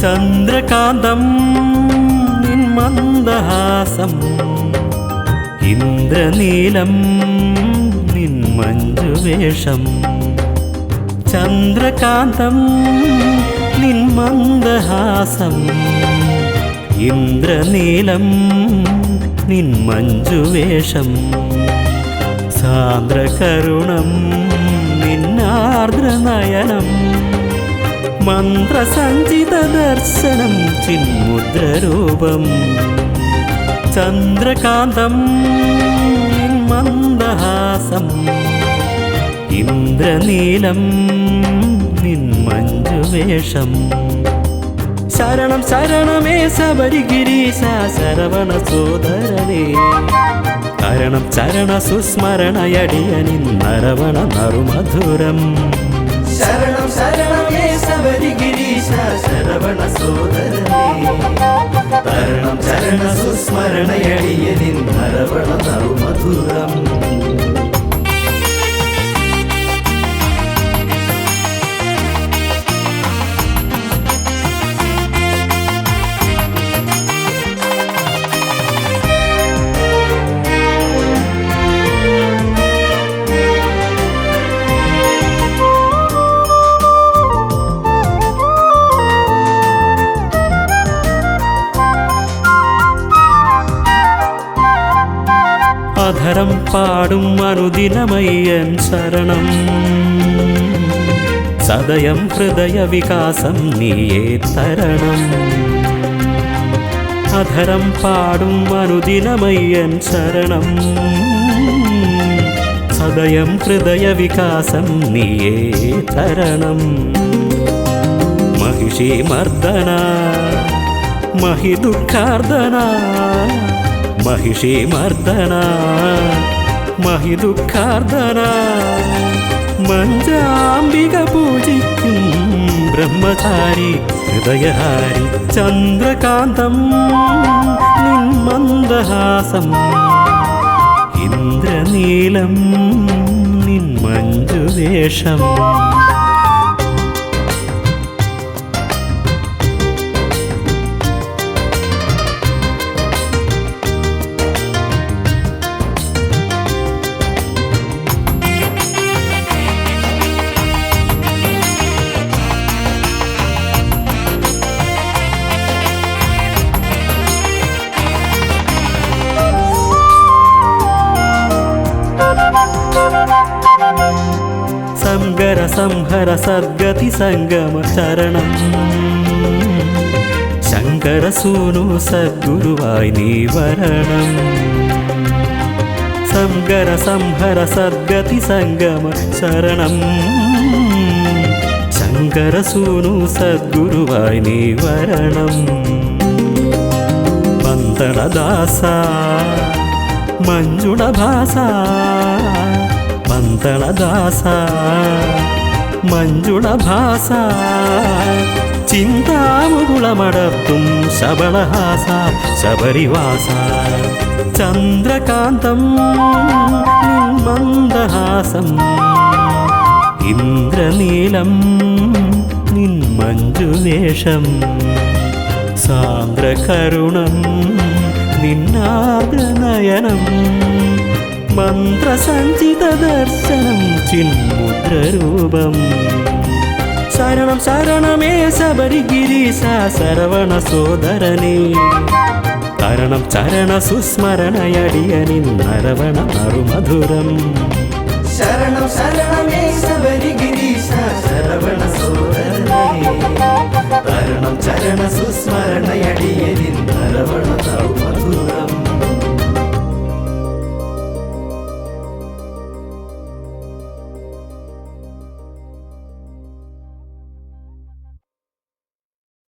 ചന്ദ്രകാന്തം നിൻ മന്ദഹാസം, ഇന്ദ്രനീലം നിൻ മഞ്ജുവേഷം. ചന്ദ്രകാന്തം നിൻ മന്ദഹാസം, ഇന്ദ്രനീലം നിൻ മഞ്ജുവേഷം. സാന്ദ്രകരുണം നിന്നാർദ്രനയനം, മന്ത്രസഞ്ചിത ദർശനം ചിന്മുദ്രരൂപം. ചന്ദ്രകാന്തം നിൻ മന്ദഹാസം, ഇന്ദ്രനീലം നിൻ മഞ്ജുവേഷം. ശരണം ശരണമേ ശബരിഗിരീശ ശരവണ സോദരനേ, തരണം ചരണ സുസ്മരണയടിയനിന്നരവണ നറുമധുരം. ശരണം ശരണമേ ശബരിഗിരീശ ശരവണ സോദരനേ, തരണം ചരണ സുസ്മരണയടിയനിന്നരവണ നറുമധുരം. അധരം പാടും അനുദിനമയ്യൻ ശരണം, സദയം ഹൃദയ വികാസം നീയേ തരണം. അധരം പാടും അനുദിനമയ്യൻ ശരണം, സദയം ഹൃദയ വികാസം നീയേ തരണം. മഹിഷി മർദ്ദന മഹിദുഃഖാർദ്ദന, മഹിഷി മർദ്ദന മഹിദുഃഖാർദ്ദന. മഞ്ചാംബിക പൂജിക്കും ബ്രഹ്മചാരി ഹൃദയഹാരി. ചന്ദ്രകാന്തം നിൻ മന്ദഹാസം, ഇന്ദ്രനീലം നിൻ മഞ്ജുവേഷം. സംഗര സംഹര സദ്ഗതി സംഗമ ചരണം, ശങ്കര സൂനു സദ്ഗുരുവായി നീ വരണം. സംഗര സംഹര സദ്ഗതി സംഗമ ശരണം, ശങ്കര സൂനു സദ്ഗുരുവായി നീ വരണം. പന്തളദാസ മഞ്ജുളഭാസ, പന്തളദാസ മഞ്ജുളഭാസ. ചിന്താമുകുളമടർത്തും ശബളഹാസ ശബരിവാസ. ചന്ദ്രകാന്തം നിൻ മന്ദഹാസം, ഇന്ദ്രനീലം നിൻ മഞ്ജുവേഷം. സാന്ദ്രകരുണം നിന്നാർദ്രനയനം, മന്ത്രസഞ്ചിത ദർശനം ചിന്മുദ്രരൂപം. ശരണം ശരണമേ ശബരിഗിരീശ ശരവണ സോദരനേ, തരണം ചരണ സുസ്മരണയടിയനിന്നരവണ നറുമധുരം. ശരണം ശരണമേ ശബരിഗിരീശ ശരവണ സോദരനേ, തരണം ചരണ സുസ്മരണയടിയനിന്നരവണ നറുമധുരം.